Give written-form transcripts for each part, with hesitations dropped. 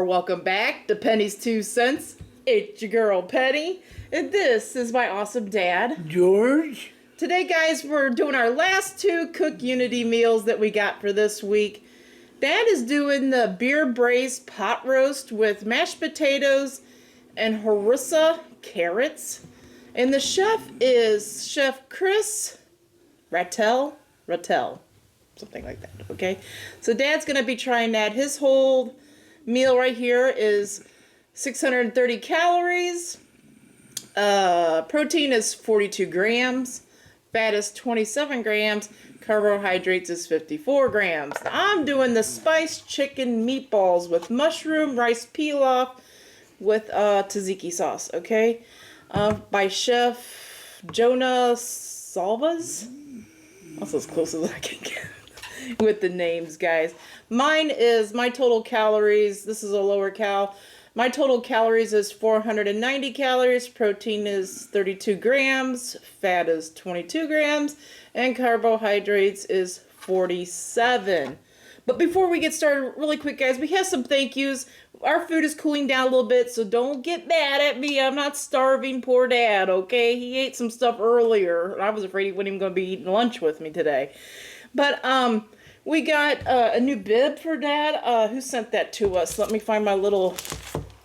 or welcome back to Penny's 2 Cents. It's your girl Penny, and this is my awesome dad, George. Today, guys, we're doing our last 2 Cook Unity meals that we got for this week. Dad is doing the beer braised pot roast with mashed potatoes and harissa carrots. And the chef is Chef Chris Rattel, something like that, okay? So Dad's going to be trying that. His whole meal right here is 630 calories. Protein is 42 grams. Fat is 27 grams. Carbohydrates is 54 grams. I'm doing the spiced chicken meatballs with mushroom rice pilaf with tzatziki sauce, okay? By Chef Jonah Salvas. That's as close as I can get with the names, guys. Mine is my total calories. This is a lower cal. My total calories is 490 calories. Protein is 32 grams. Fat is 22 grams. And carbohydrates is 47. But before we get started, really quick, guys, we have some thank yous. Our food is cooling down a little bit, so don't get mad at me. I'm not starving poor Dad, okay? He ate some stuff earlier. I was afraid he wasn't even going to be eating lunch with me today. But we got a new bib for Dad. Who sent that to us? Let me find my little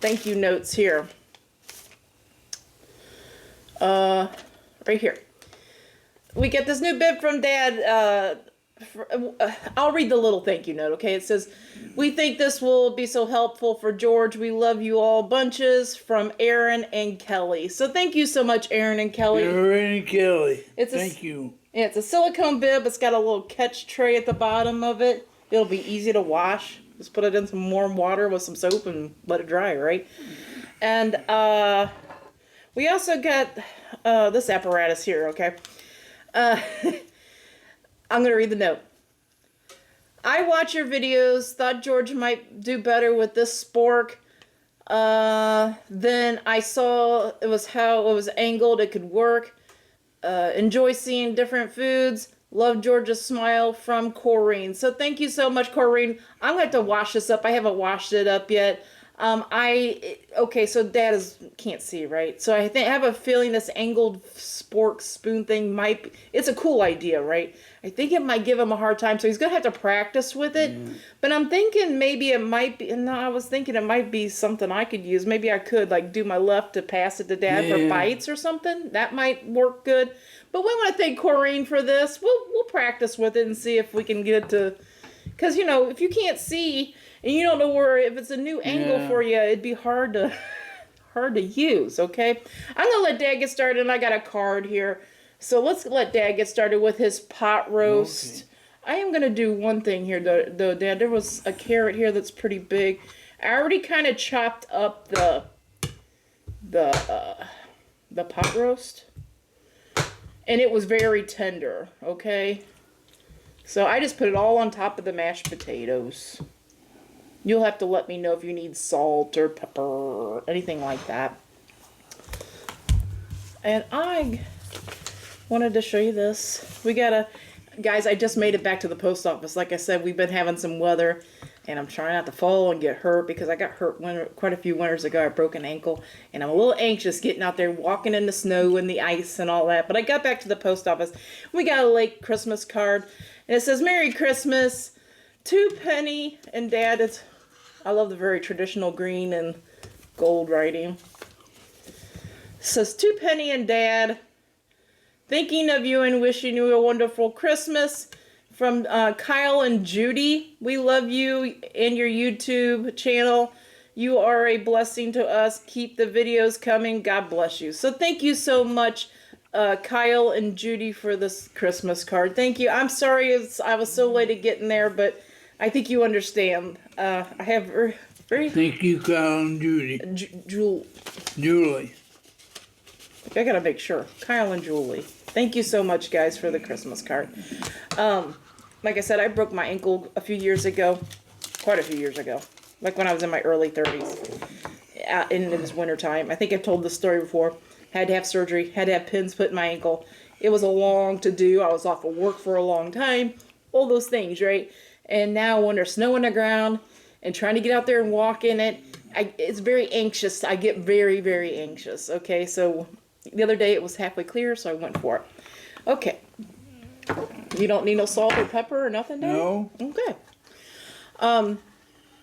thank you notes here. Right here. We get this new bib from Dad. I'll read the little thank you note, okay? It says, "We think this will be so helpful for George. We love you all bunches, from Aaron and Kelly." So thank you so much, Aaron and Kelly. Aaron and Kelly. Thank you. Yeah, it's a silicone bib. It's got a little catch tray at the bottom of it. It'll be easy to wash. Just put it in some warm water with some soap and let it dry, right? And we also got this apparatus here, okay? I'm going to read the note. "I watch your videos, thought George might do better with this spork. Then I saw it was how it was angled, it could work. Enjoy seeing different foods. Love George's smile, from Corrine." So thank you so much, Corrine. I'm going to have to wash this up. I haven't washed it up yet. Okay, so Dad can't see, right? So I have a feeling this angled spork spoon thing it's a cool idea, right? I think it might give him a hard time, so he's going to have to practice with it. But I'm thinking maybe it might be, no, I was thinking it might be something I could use. Maybe I could, like, do my left to pass it to Dad for bites or something. That might work good. But we want to thank Corrine for this. We'll practice with it and see if we can get it to, because, you know, if you can't see and you don't know if it's a new angle for you, it'd be hard to use, okay? I'm going to let Dad get started, and I got a card here. So let's let Dad get started with his pot roast. Okay. I am going to do one thing here, though, Dad. There was a carrot here that's pretty big. I already kind of chopped up the pot roast, and it was very tender, okay? So I just put it all on top of the mashed potatoes. You'll have to let me know if you need salt or pepper or anything like that. And I wanted to show you this. Guys, I just made it back to the post office. Like I said, we've been having some weather, and I'm trying not to fall and get hurt, because I got hurt quite a few winters ago. I broke an ankle, and I'm a little anxious getting out there, walking in the snow and the ice and all that. But I got back to the post office. We got a late Christmas card, and it says, "Merry Christmas to Penny and Dad." I love the very traditional green and gold writing. It says, "To Penny and Dad, thinking of you and wishing you a wonderful Christmas. From Kyle and Judy. We love you and your YouTube channel. You are a blessing to us. Keep the videos coming. God bless you." So thank you so much, Kyle and Judy, for this Christmas card. Thank you. I'm sorry I was so late at getting there, but I think you understand. I have very... Thank you, Kyle and Judy. Julie. I gotta make sure. Kyle and Julie. Thank you so much, guys, for the Christmas card. Like I said, I broke my ankle a few years ago. Quite a few years ago. Like when I was in my early 30s. In this winter time. I think I've told this story before. Had to have surgery. Had to have pins put in my ankle. It was a long to-do. I was off of work for a long time. All those things, right? And now when there's snow on the ground and trying to get out there and walk in it, it's very anxious. I get very, very anxious. Okay, so the other day it was halfway clear, so I went for it. Okay. You don't need no salt or pepper or nothing, Daddy? No. Okay.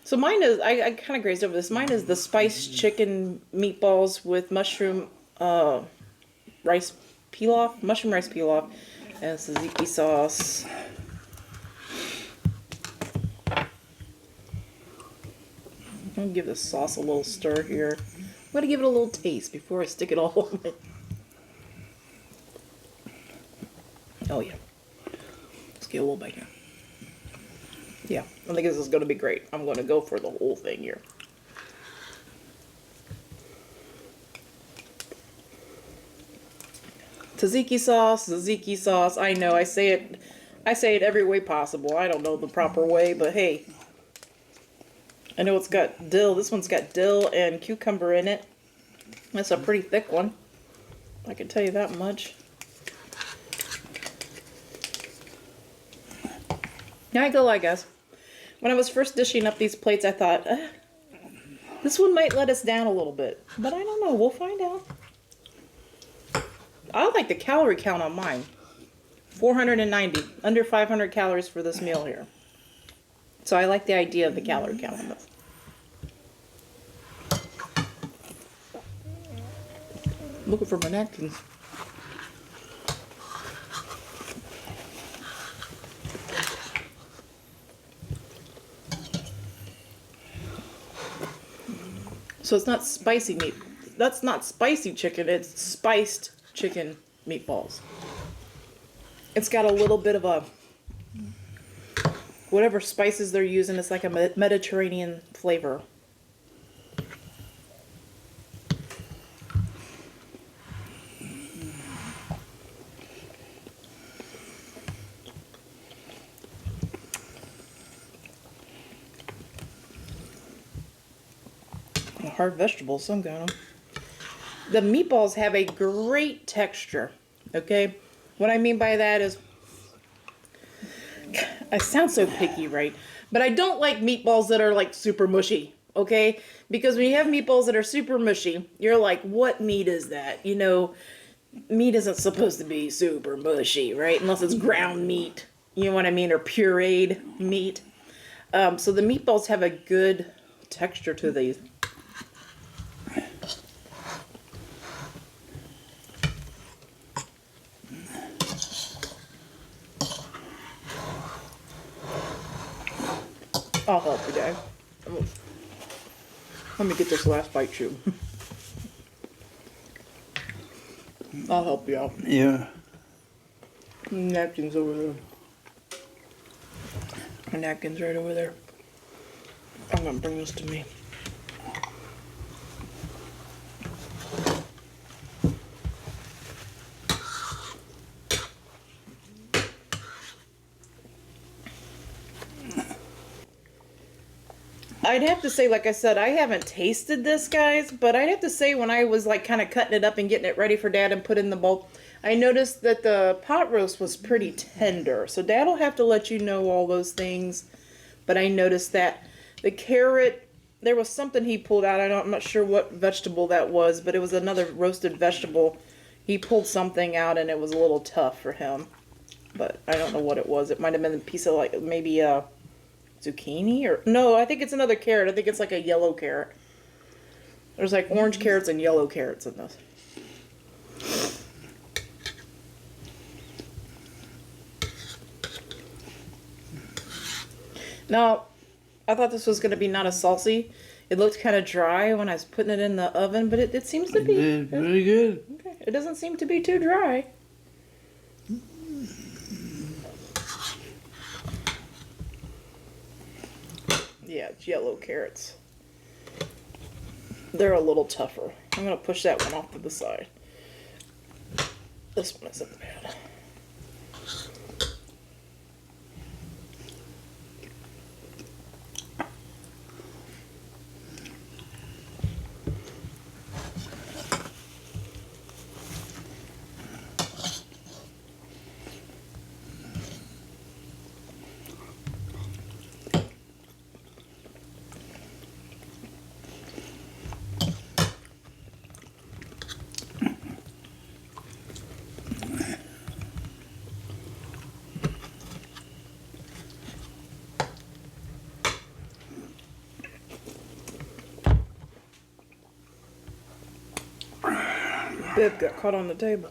So mine is, I kind of grazed over this. Mine is the spiced chicken meatballs with mushroom rice pilaf, mushroom rice pilaf, and tzatziki sauce. I'm gonna give the sauce a little stir here. I'm gonna give it a little taste before I stick it all on it. Oh yeah. Let's get a little bit here. Yeah, I think this is going to be great. I'm going to go for the whole thing here. Tzatziki sauce. I know, I say it every way possible. I don't know the proper way, but hey. I know it's got dill. This one's got dill and cucumber in it. That's a pretty thick one. I can tell you that much. Now I go like guys. When I was first dishing up these plates, I thought, this one might let us down a little bit. But I don't know. We'll find out. I like the calorie count on mine. 490. Under 500 calories for this meal here. So I like the idea of the calorie count on this. Looking for my napkins. So it's not spicy meat. That's not spicy chicken. It's spiced chicken meatballs. It's got a little bit of a, whatever spices they're using, it's like a Mediterranean flavor. Hard vegetables, some got them. The meatballs have a great texture, okay? What I mean by that is, I sound so picky, right? But I don't like meatballs that are like super mushy, okay? Because when you have meatballs that are super mushy, you're like, what meat is that? You know, meat isn't supposed to be super mushy, right? Unless it's ground meat, you know what I mean? Or pureed meat. So the meatballs have a good texture to these. I'll help you, Dad. Let me get this last bite, too. I'll help you out. Yeah. Napkins over there. My napkins right over there. I'm gonna bring this to me. I'd have to say, like I said, I haven't tasted this, guys, but I'd have to say when I was like kind of cutting it up and getting it ready for Dad and put in the bowl, I noticed that the pot roast was pretty tender. So Dad will have to let you know all those things. But I noticed that the carrot, there was something he pulled out. I'm not sure what vegetable that was, but it was another roasted vegetable. He pulled something out and it was a little tough for him. But I don't know what it was. It might have been a piece of like maybe zucchini or no, I think it's another carrot. I think it's like a yellow carrot. There's like orange carrots and yellow carrots in this. Now, I thought this was going to be not as saucy. It looked kind of dry when I was putting it in the oven, but it seems to be. Very good. Okay. It doesn't seem to be too dry. Yeah, it's yellow carrots. They're a little tougher. I'm going to push that one off to the side. This one isn't bad. bib got caught on the table.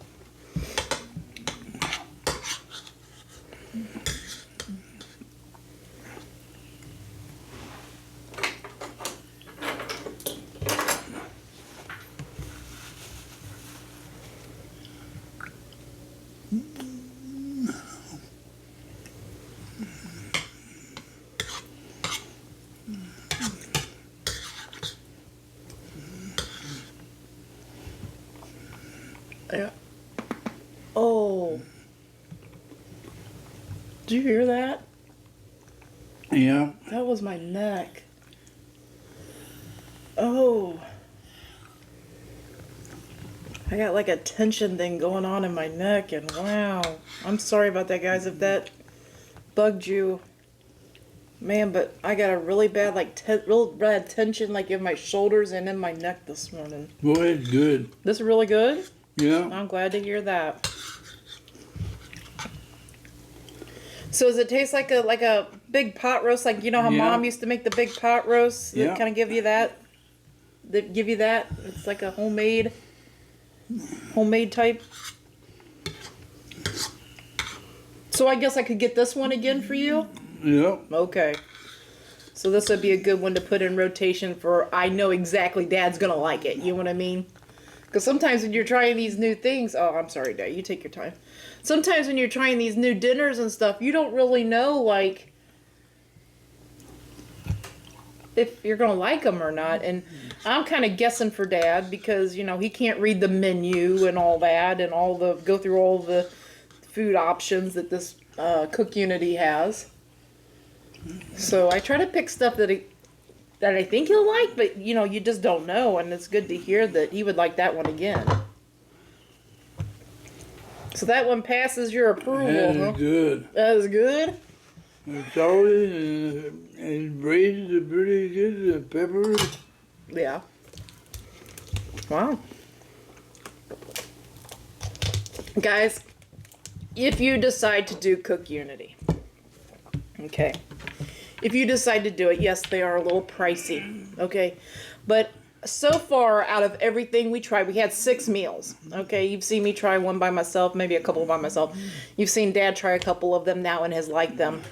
Yeah. Oh. Did you hear that? Yeah. That was my neck. Oh. I got like a tension thing going on in my neck, and wow. I'm sorry about that, guys, if that bugged you. Man, but I got a really bad, like, real bad tension, like, in my shoulders and in my neck this morning. Boy, it's good. This is really good? Yeah. I'm glad to hear that. So does it taste like a big pot roast? Like, you know how Yeah. Mom used to make the big pot roast? That Yeah. kind of give you that? That give you that? It's like a homemade type. So I guess I could get this one again for you? Yeah. Okay. So this would be a good one to put in rotation for, I know exactly Dad's going to like it. You know what I mean? Because sometimes when you're trying these new things, oh, I'm sorry, Dad, you take your time. Sometimes when you're trying these new dinners and stuff, you don't really know, like, if you're going to like them or not. And I'm kind of guessing for Dad because, you know, he can't read the menu and all that and go through all the food options that this Cook Unity has. So I try to pick stuff that I think he'll like, but you know, you just don't know, and it's good to hear that he would like that one again. So that one passes your approval, That huh? is good. That is good? It's salty and braised is pretty good. The pepper. Yeah. Wow. Guys, if you decide to do Cook Unity, okay. If you decide to do it, yes, they are a little pricey, okay? But so far, out of everything we tried, we had 6 meals, okay? You've seen me try one by myself, maybe a couple by myself. You've seen Dad try a couple of them now and has liked them.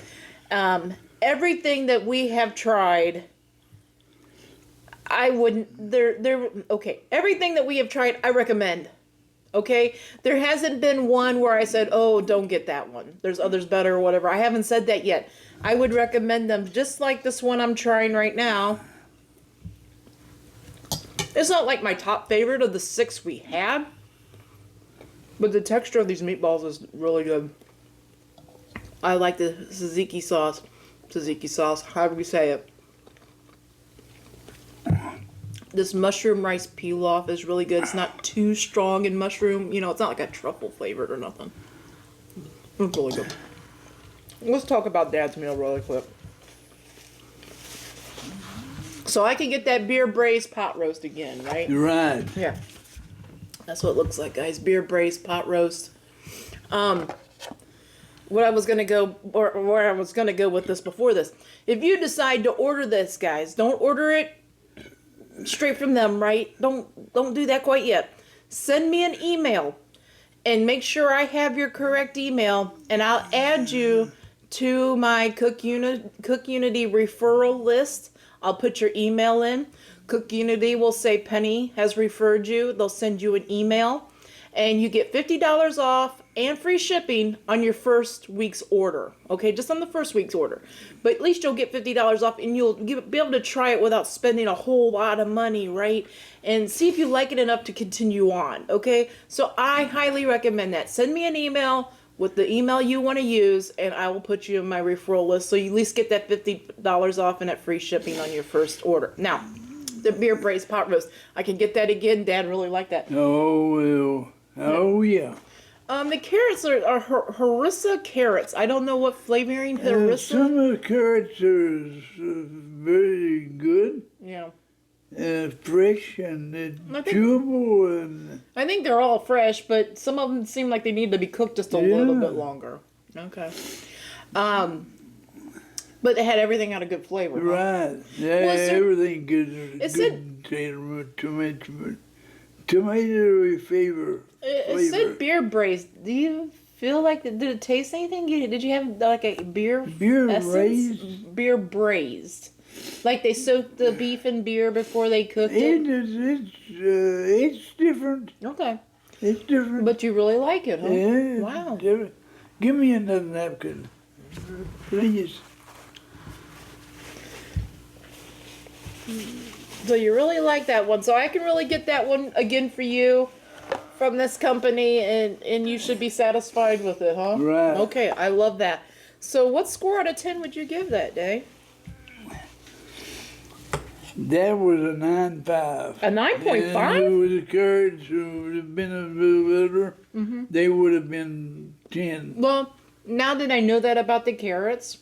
Everything that we have tried, I wouldn't, okay. Everything that we have tried, I recommend, okay? There hasn't been one where I said, oh, don't get that one. There's others better or whatever. I haven't said that yet. I would recommend them just like this one I'm trying right now. It's not like my top favorite of the 6 we had, but the texture of these meatballs is really good. I like the tzatziki sauce, however you say it. This mushroom rice pilaf is really good. It's not too strong in mushroom. You know, it's not like a truffle flavored or nothing. It's really good. Let's talk about Dad's meal really quick. So I can get that beer braised pot roast again, right? Right. Yeah. That's what it looks like, guys. Beer braised pot roast. Where I was gonna go with this before this. If you decide to order this, guys, don't order it straight from them, right? Don't do that quite yet. Send me an email and make sure I have your correct email, and I'll add you to my Cook Unity referral list. I'll put your email in. Cook Unity will say Penny has referred you. They'll send you an email, and you get $50 off and free shipping on your first week's order. Okay, just on the first week's order. But at least you'll get $50 off, and you'll be able to try it without spending a whole lot of money, right? And see if you like it enough to continue on, okay? So I highly recommend that. Send me an email with the email you want to use, and I will put you in my referral list so you at least get that $50 off and that free shipping on your first order. Now, the beer braised pot roast. I can get that again. Dad really liked that. Oh, well. Oh, yeah. The carrots are harissa carrots. I don't know what flavoring harissa. Some of the carrots are very good. Yeah. Fresh and chewable. And I think they're all fresh, but some of them seem like they need to be cooked just a little bit longer. Okay. But they had everything had a good flavor. Huh? Right. Yeah, Well, everything good. It good tomato Tomato flavor. It said beer braised. Do you feel like did it taste anything? Did you have like a beer essence? Braised. Beer braised. Like they soaked the beef in beer before they cooked it. It's different. Okay. It's different. But you really like it, huh? Yeah. Wow. Different. Give me another napkin, please. So you really like that one. So I can really get that one again for you from this company, and you should be satisfied with it, huh? Right. Okay, I love that. So what score out of 10 would you give that day? That was a 9.5. A 9.5? And it was the carrots who would have been a little better. They would have been 10. Well, now that I know that about the carrots,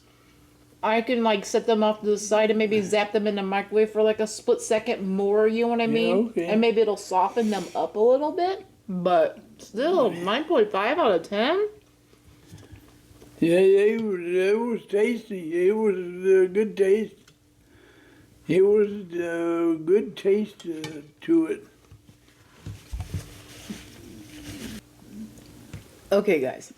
I can like set them off to the side and maybe zap them in the microwave for like a split second more, you know what I mean? okay. And maybe it'll soften them up a little bit. But still, 9.5 out of 10? Yeah, it was tasty. It was a good taste. It was a good taste to it. Okay, guys.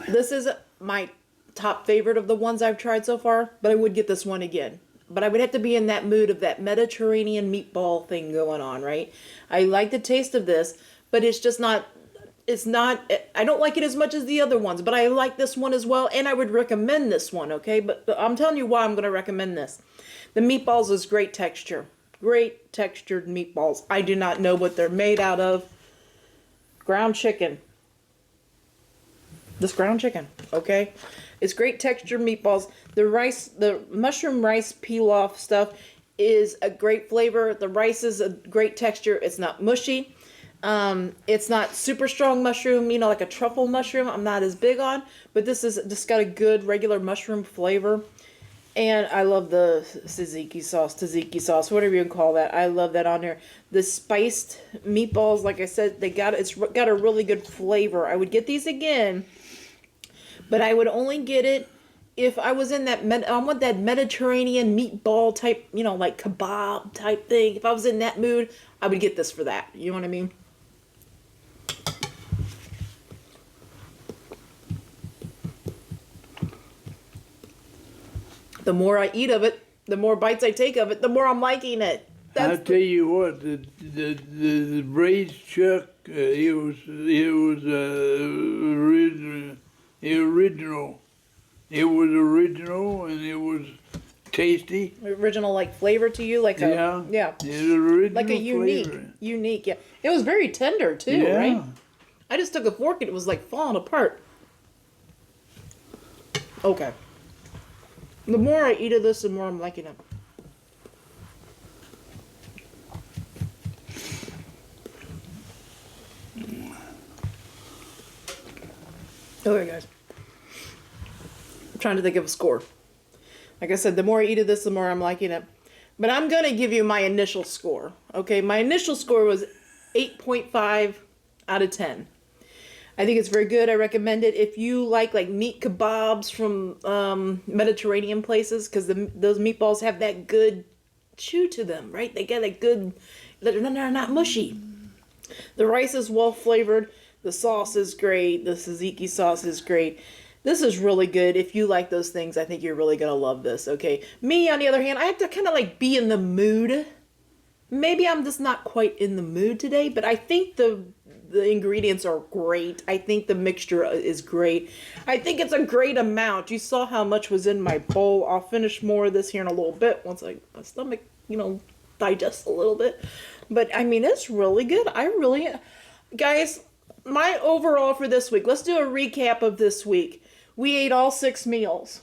This is my top favorite of the ones I've tried so far, but I would get this one again. But I would have to be in that mood of that Mediterranean meatball thing going on, right? I like the taste of this, but it's just not, I don't like it as much as the other ones, but I like this one as well, and I would recommend this one, okay? But I'm telling you why I'm going to recommend this. The meatballs is great texture. Great textured meatballs. I do not know what they're made out of. Ground chicken. This ground chicken, okay? It's great texture meatballs. The mushroom rice pilaf stuff is a great flavor. The rice is a great texture. It's not mushy. It's not super strong mushroom, you know, like a truffle mushroom. I'm not as big on, but this is just got a good regular mushroom flavor. And I love the tzatziki sauce, whatever you can call that. I love that on there. The spiced meatballs, like I said, it's got a really good flavor. I would get these again, but I would only get it if I was in that, I want that Mediterranean meatball type, you know, like kebab type thing. If I was in that mood, I would get this for that. You know what I mean? The more I eat of it, the more bites I take of it, the more I'm liking it. I'll tell you what, the braised chuck, it was original. It was original and it was tasty. Original like flavor to you, like Yeah. yeah, It was original like a flavor. unique. Yeah, it was very tender too, Yeah. right? I just took a fork and it was like falling apart. Okay. The more I eat of this, the more I'm liking it. Okay, guys. I'm trying to think of a score. Like I said, the more I eat of this, the more I'm liking it. But I'm going to give you my initial score. Okay, my initial score was 8.5 out of 10. I think it's very good. I recommend it if you like meat kebabs from Mediterranean places, because those meatballs have that good chew to them, right? They get that good, they're not mushy. The rice is well flavored. The sauce is great. The tzatziki sauce is great. This is really good. If you like those things, I think you're really going to love this, okay? Me, on the other hand, I have to kind of be in the mood. Maybe I'm just not quite in the mood today, but I think the ingredients are great. I think the mixture is great. I think it's a great amount. You saw how much was in my bowl. I'll finish more of this here in a little bit once my stomach, digests a little bit. But, I mean, it's really good. Guys, my overall for this week, let's do a recap of this week. We ate all 6 meals.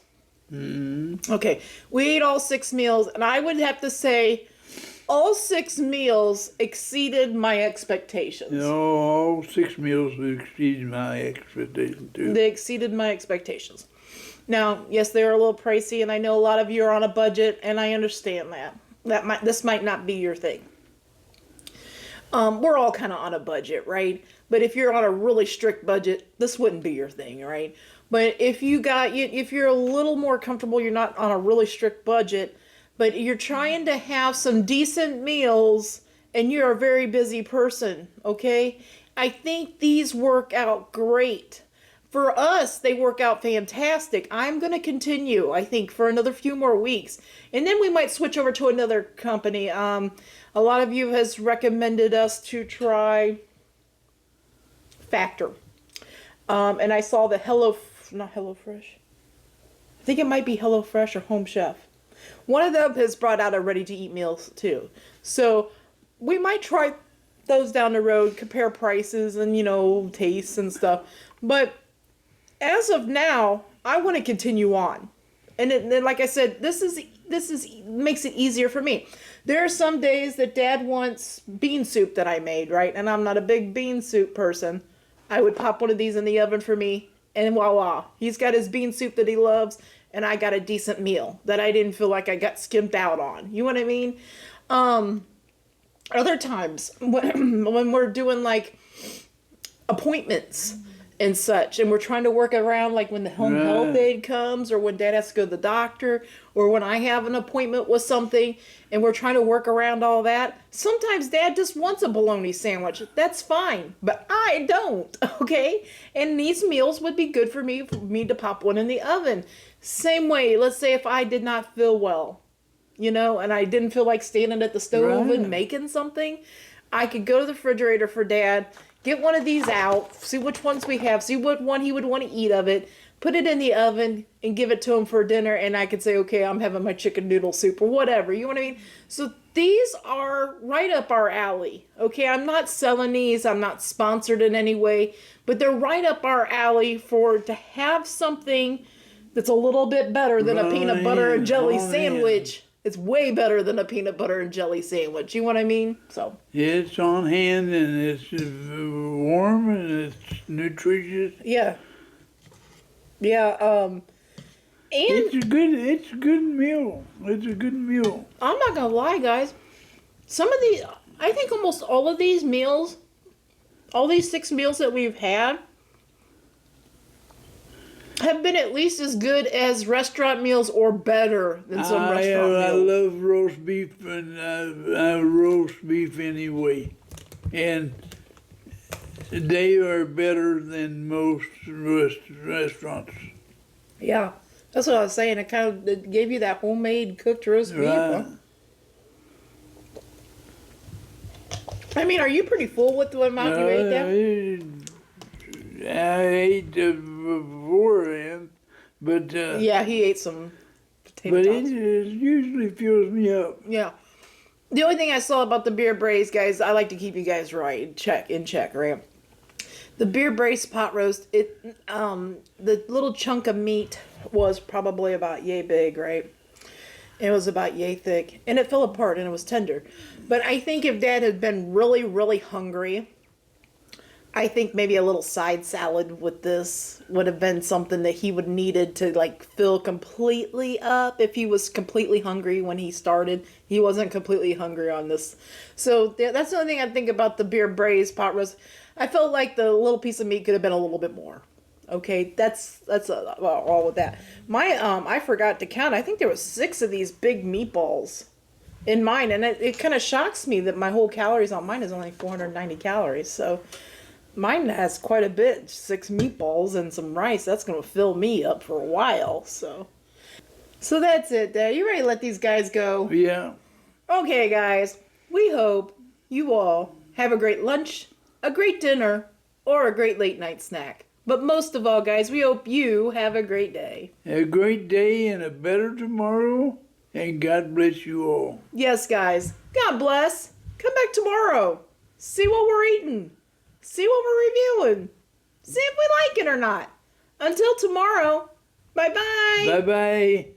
Mm-hmm. Okay, we ate all 6 meals, and I would have to say all 6 meals exceeded my expectations. No, all 6 meals exceeded my expectations too. They exceeded my expectations. Now, yes, they are a little pricey, and I know a lot of you are on a budget, and I understand that. This might not be your thing. We're all kind of on a budget, right? But if you're on a really strict budget, this wouldn't be your thing, right? But if you're a little more comfortable, you're not on a really strict budget, but you're trying to have some decent meals and you're a very busy person, okay? I think these work out great. For us, they work out fantastic. I'm going to continue, I think, for another few more weeks. And then we might switch over to another company. A lot of you has recommended us to try Factor. And I saw the not HelloFresh. I think it might be HelloFresh or Home Chef. One of them has brought out a ready-to-eat meals too. So we might try those down the road, compare prices and, tastes and stuff. But as of now, I want to continue on. And then, like I said, this makes it easier for me. There are some days that Dad wants bean soup that I made, right? And I'm not a big bean soup person. I would pop one of these in the oven for me, and voila. He's got his bean soup that he loves, and I got a decent meal that I didn't feel like I got skimped out on. You know what I mean? Other times, when we're doing, like, appointments and such, and we're trying to work around, like, when the home health aide comes, or when Dad has to go to the doctor, or when I have an appointment with something, and we're trying to work around all that. Sometimes Dad just wants a bologna sandwich. That's fine, but I don't, okay? And these meals would be good for me to pop one in the oven. Same way, let's say if I did not feel well, and I didn't feel like standing at the stove and making something, I could go to the refrigerator for Dad, get one of these out, see which ones we have, see what one he would want to eat of it, put it in the oven, and give it to him for dinner, and I could say, okay, I'm having my chicken noodle soup or whatever, you know what I mean? So these are right up our alley, okay? I'm not selling these, I'm not sponsored in any way, but they're right up our alley to have something that's a little bit better than a peanut butter and jelly sandwich. It's way better than a peanut butter and jelly sandwich. You know what I mean? So it's on hand and it's warm and it's nutritious. Yeah. And it's a good meal. It's a good meal. I'm not gonna lie, guys. Some of these, I think almost all of these meals, all these 6 meals that we've had, have been at least as good as restaurant meals or better than some restaurant meals. I love roast beef and roast beef anyway. And they are better than most restaurants. Yeah, that's what I was saying. It gave you that homemade cooked roast beef. Huh? I mean, are you pretty full with the amount you ate there? I ate beforehand, but yeah, he ate some potato but tots. it usually fills me up. Yeah. The only thing I saw about the beer braised, guys, I like to keep you guys in check, right? The beer braised pot roast, the little chunk of meat was probably about yay big, right? It was about yay thick, and it fell apart, and it was tender. But I think if Dad had been really, really hungry, I think maybe a little side salad with this would have been something that he would needed to like fill completely up if he was completely hungry when he started. He wasn't completely hungry on this. So that's the only thing I think about the beer braised pot roast. I felt like the little piece of meat could have been a little bit more. Okay, that's all with that. I forgot to count. I think there was 6 of these big meatballs in mine, and it kind of shocks me that my whole calories on mine is only 490 calories. So mine has quite a bit. 6 meatballs and some rice. That's going to fill me up for a while. So that's it, Dad. You ready to let these guys go? Yeah. Okay, guys. We hope you all have a great lunch, a great dinner, or a great late night snack. But most of all, guys, we hope you have a great day. A great day and a better tomorrow. And God bless you all. Yes, guys. God bless. Come back tomorrow. See what we're eating. See what we're reviewing. See if we like it or not. Until tomorrow, bye-bye. Bye-bye.